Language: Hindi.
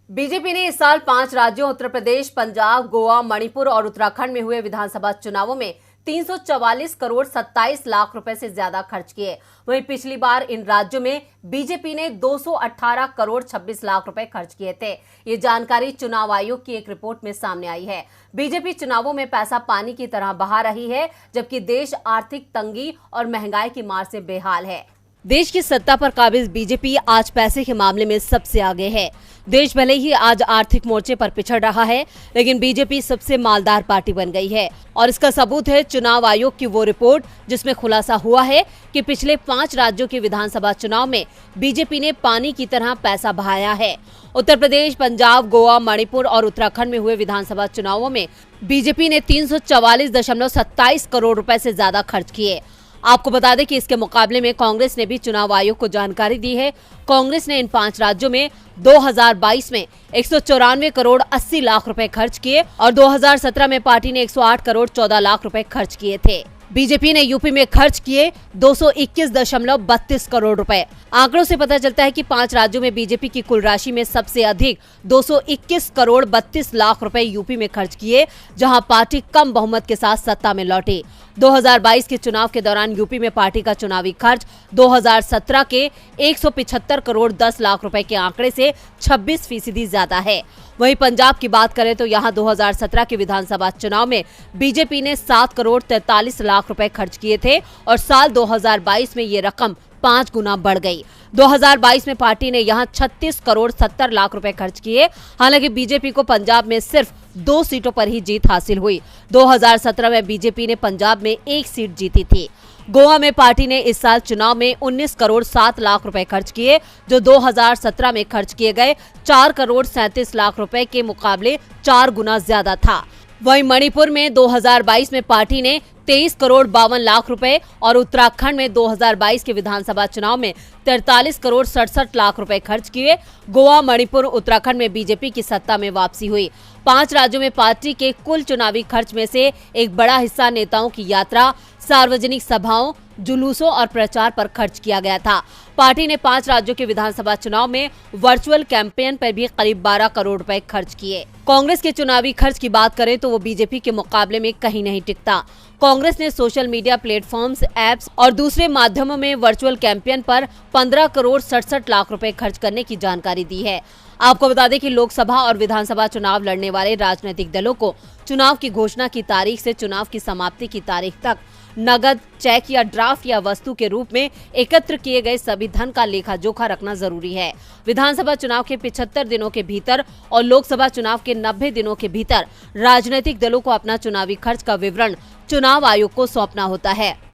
बीजेपी ने इस साल 5 राज्यों उत्तर प्रदेश, पंजाब, गोवा, मणिपुर और उत्तराखंड में हुए विधानसभा चुनावों में 344 करोड़ 27 लाख रुपए से ज्यादा खर्च किए। वहीं पिछली बार इन राज्यों में बीजेपी ने 218 करोड़ 26 लाख रुपए खर्च किए थे। ये जानकारी चुनाव आयोग की एक रिपोर्ट में सामने आई है। बीजेपी चुनावों में पैसा पानी की तरह बहा रही है, जबकि देश आर्थिक तंगी और महंगाई की मार से बेहाल है। देश की सत्ता पर काबिज बीजेपी आज पैसे के मामले में सबसे आगे है। देश भले ही आज आर्थिक मोर्चे पर पिछड़ रहा है, लेकिन बीजेपी सबसे मालदार पार्टी बन गई है और इसका सबूत है चुनाव आयोग की वो रिपोर्ट जिसमें खुलासा हुआ है कि पिछले 5 राज्यों के विधानसभा चुनाव में बीजेपी ने पानी की तरह पैसा बहाया है। उत्तर प्रदेश, पंजाब, गोवा, मणिपुर और उत्तराखंड में हुए विधानसभा चुनावों में बीजेपी ने 344.27 करोड़ रुपए से ज्यादा खर्च किए। आपको बता दें कि इसके मुकाबले में कांग्रेस ने भी चुनाव आयोग को जानकारी दी है। कांग्रेस ने इन 5 राज्यों में 2022 में 194 करोड़ 80 लाख रुपए खर्च किए और 2017 में पार्टी ने 108 करोड़ 14 लाख रुपए खर्च किए थे। बीजेपी ने यूपी में खर्च किए 221.32 करोड़ रुपए। आंकड़ों से पता चलता है कि 5 राज्यों में बीजेपी की कुल राशि में सबसे अधिक 221 करोड़ 32 लाख रुपए यूपी में खर्च किए, जहां पार्टी कम बहुमत के साथ सत्ता में लौटी। 2022 के चुनाव के दौरान यूपी में पार्टी का चुनावी खर्च 2017 के 175 करोड़ 10 लाख रुपए के आंकड़े से 26% ज्यादा है। वहीं पंजाब की बात करें तो यहां 2017 के विधानसभा चुनाव में बीजेपी ने 7 करोड़ 43 लाख रुपए खर्च किए थे और साल 2022 में ये रकम 5 गुना बढ़ गई। 2022 में पार्टी ने यहां 36 करोड़ 70 लाख रुपए खर्च किए। हालांकि बीजेपी को पंजाब में सिर्फ 2 सीटों पर ही जीत हासिल हुई। 2017 में बीजेपी ने पंजाब में 1 सीट जीती थी। गोवा में पार्टी ने इस साल चुनाव में 19 करोड़ 7 लाख रुपए खर्च किए, जो 2017 में खर्च किए गए 4 करोड़ 37 लाख रुपए के मुकाबले 4 गुना ज्यादा था। वहीं मणिपुर में 2022 में पार्टी ने 23 करोड़ 52 लाख रुपए और उत्तराखंड में 2022 के विधानसभा चुनाव में 43 करोड़ 67 लाख रुपए खर्च किए। गोवा, मणिपुर, उत्तराखंड में बीजेपी की सत्ता में वापसी हुई। 5 राज्यों में पार्टी के कुल चुनावी खर्च में से एक बड़ा हिस्सा नेताओं की यात्रा, सार्वजनिक सभाओं, जुलूसों और प्रचार पर खर्च किया गया था। पार्टी ने 5 राज्यों के विधानसभा चुनाव में वर्चुअल कैंपेन पर भी करीब 12 करोड़ रुपए खर्च किए। कांग्रेस के चुनावी खर्च की बात करें तो वो बीजेपी के मुकाबले में कहीं नहीं टिकता। कांग्रेस ने सोशल मीडिया प्लेटफॉर्म्स, ऐप्स और दूसरे माध्यमों में वर्चुअल कैंपेन पर 15 करोड़ 67 लाख रुपए खर्च करने की जानकारी दी है। आपको बता दें कि लोकसभा और विधानसभा चुनाव लड़ने वाले राजनीतिक दलों को चुनाव की घोषणा की तारीख से चुनाव की समाप्ति की तारीख तक नगद, चेक या ड्राफ्ट या वस्तु के रूप में एकत्र किए गए सभी धन का लेखा जोखा रखना जरूरी है। विधानसभा चुनाव के 75 दिनों के भीतर और लोकसभा चुनाव के 90 दिनों के भीतर राजनीतिक दलों को अपना चुनावी खर्च का विवरण चुनाव आयोग को सौंपना होता है।